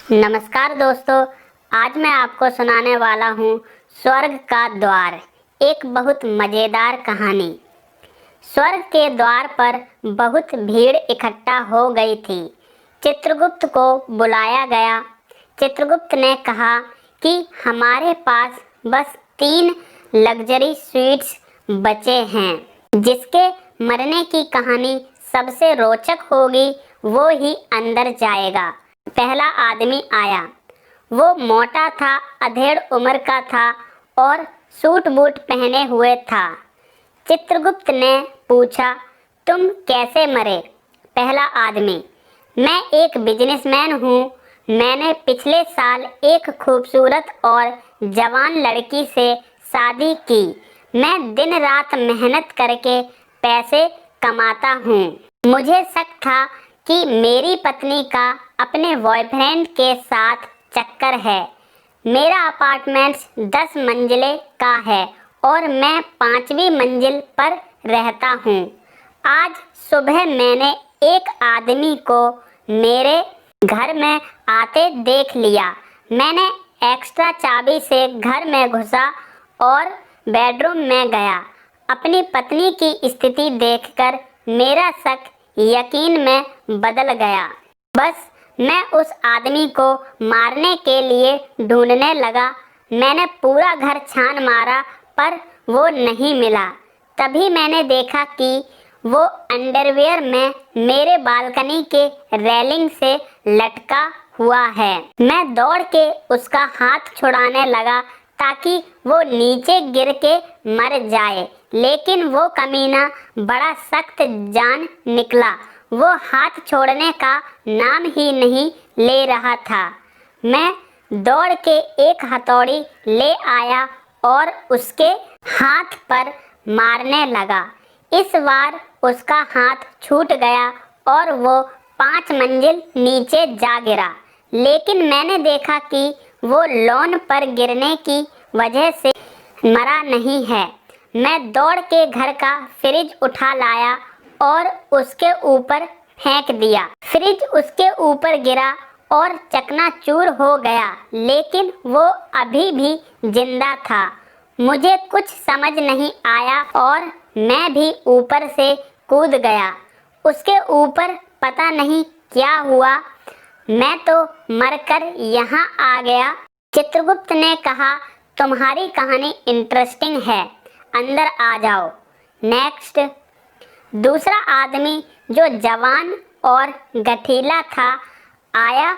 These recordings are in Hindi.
नमस्कार दोस्तों, आज मैं आपको सुनाने वाला हूँ स्वर्ग का द्वार। एक बहुत मज़ेदार कहानी। स्वर्ग के द्वार पर बहुत भीड़ इकट्ठा हो गई थी। चित्रगुप्त को बुलाया गया। चित्रगुप्त ने कहा कि हमारे पास बस 3 लग्जरी स्वीट्स बचे हैं। जिसके मरने की कहानी सबसे रोचक होगी वो ही अंदर जाएगा। पहला आदमी आया। वो मोटा था, अधेड़ उम्र का था और सूट बूट पहने हुए था। चित्रगुप्त ने पूछा, तुम कैसे मरे? पहला आदमी, मैं एक बिजनेसमैन हूँ। मैंने पिछले साल एक खूबसूरत और जवान लड़की से शादी की। मैं दिन रात मेहनत करके पैसे कमाता हूँ। मुझे शक था कि मेरी पत्नी का अपने बॉयफ्रेंड के साथ चक्कर है। मेरा अपार्टमेंट 10 मंजिले का है और मैं 5वीं मंजिल पर रहता हूँ। आज सुबह मैंने एक आदमी को मेरे घर में आते देख लिया। मैंने एक्स्ट्रा चाबी से घर में घुसा और बेडरूम में गया। अपनी पत्नी की स्थिति देखकर मेरा शक यकीन में बदल गया। बस मैं उस आदमी को मारने के लिए ढूंढने लगा। मैंने पूरा घर छान मारा पर वो नहीं मिला। तभी मैंने देखा कि वो अंडरवियर में मेरे बालकनी के रेलिंग से लटका हुआ है। मैं दौड़ के उसका हाथ छुड़ाने लगा ताकि वो नीचे गिर के मर जाए, लेकिन वो कमीना बड़ा सख्त जान निकला। वो हाथ छोड़ने का नाम ही नहीं ले रहा था। मैं दौड़ के एक हथौड़ी ले आया और उसके हाथ पर मारने लगा। इस बार उसका हाथ छूट गया और वो 5 मंजिल नीचे जा गिरा, लेकिन मैंने देखा कि वो लॉन पर गिरने की वजह से मरा नहीं है। मैं दौड़ के घर का फ्रिज उठा लाया और उसके ऊपर फेंक दिया। फ्रिज उसके ऊपर गिरा और चकनाचूर हो गया, लेकिन वो अभी भी जिंदा था। मुझे कुछ समझ नहीं आया और मैं भी ऊपर से कूद गया। उसके ऊपर पता नहीं क्या हुआ, मैं तो मरकर यहाँ आ गया। चित्रगुप्त ने कहा, तुम्हारी कहानी इंटरेस्टिंग है, अंदर आ जाओ। नेक्स्ट। दूसरा आदमी जो जवान और गठीला था आया।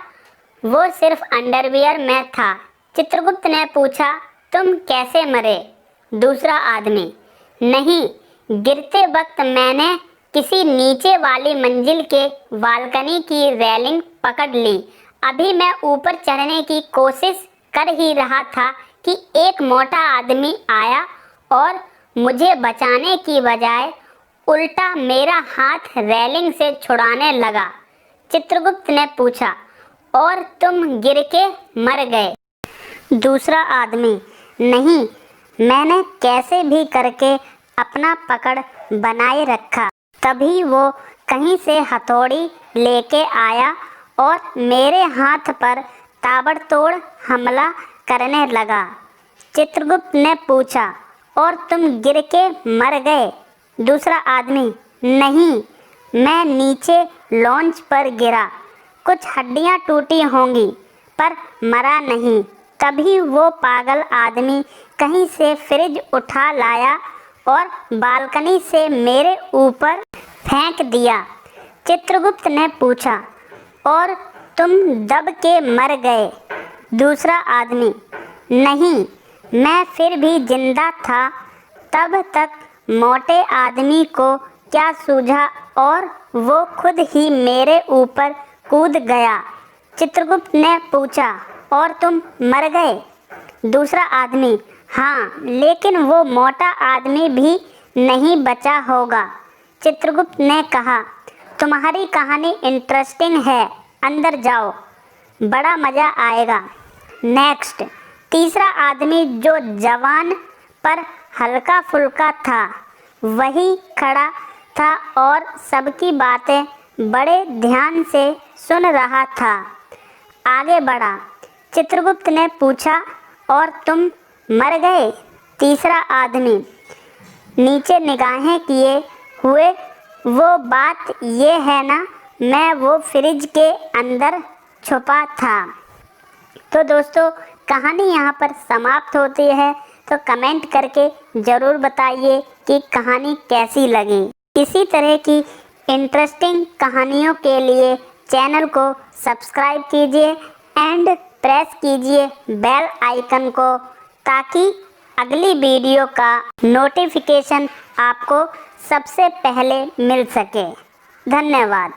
वो सिर्फ अंडरवियर में था। चित्रगुप्त ने पूछा, तुम कैसे मरे? दूसरा आदमी, नहीं, गिरते वक्त मैंने किसी नीचे वाली मंजिल के बालकनी की रेलिंग पकड़ ली। अभी मैं ऊपर चढ़ने की कोशिश कर ही रहा था कि एक मोटा आदमी आया और मुझे बचाने की बजाय उल्टा मेरा हाथ रेलिंग से छुड़ाने लगा। चित्रगुप्त ने पूछा, और तुम गिर के मर गए? दूसरा आदमी, नहीं, मैंने कैसे भी करके अपना पकड़ बनाए रखा। तभी वो कहीं से हथौड़ी लेके आया और मेरे हाथ पर ताबड़तोड़ हमला करने लगा। चित्रगुप्त ने पूछा, और तुम गिर के मर गए? दूसरा आदमी, नहीं, मैं नीचे लॉन्च पर गिरा। कुछ हड्डियां टूटी होंगी पर मरा नहीं। तभी वो पागल आदमी कहीं से फ्रिज उठा लाया और बालकनी से मेरे ऊपर फेंक दिया। चित्रगुप्त ने पूछा, और तुम दब के मर गए? दूसरा आदमी, नहीं, मैं फिर भी जिंदा था। तब तक मोटे आदमी को क्या सूझा और वो खुद ही मेरे ऊपर कूद गया। चित्रगुप्त ने पूछा, और तुम मर गए? दूसरा आदमी, हाँ, लेकिन वो मोटा आदमी भी नहीं बचा होगा। चित्रगुप्त ने कहा, तुम्हारी कहानी इंटरेस्टिंग है, अंदर जाओ, बड़ा मज़ा आएगा। नेक्स्ट। तीसरा आदमी जो जवान पर हल्का फुल्का था वही खड़ा था और सबकी बातें बड़े ध्यान से सुन रहा था। आगे बढ़ा। चित्रगुप्त ने पूछा, और तुम मर गए? तीसरा आदमी नीचे निगाहें किए हुए, वो बात ये है ना, मैं वो फ्रिज के अंदर छुपा था। तो दोस्तों, कहानी यहाँ पर समाप्त होती है। तो कमेंट करके ज़रूर बताइए कि कहानी कैसी लगी। इसी तरह की इंटरेस्टिंग कहानियों के लिए चैनल को सब्सक्राइब कीजिए एंड प्रेस कीजिए बेल आइकन को, ताकि अगली वीडियो का नोटिफिकेशन आपको सबसे पहले मिल सके। धन्यवाद।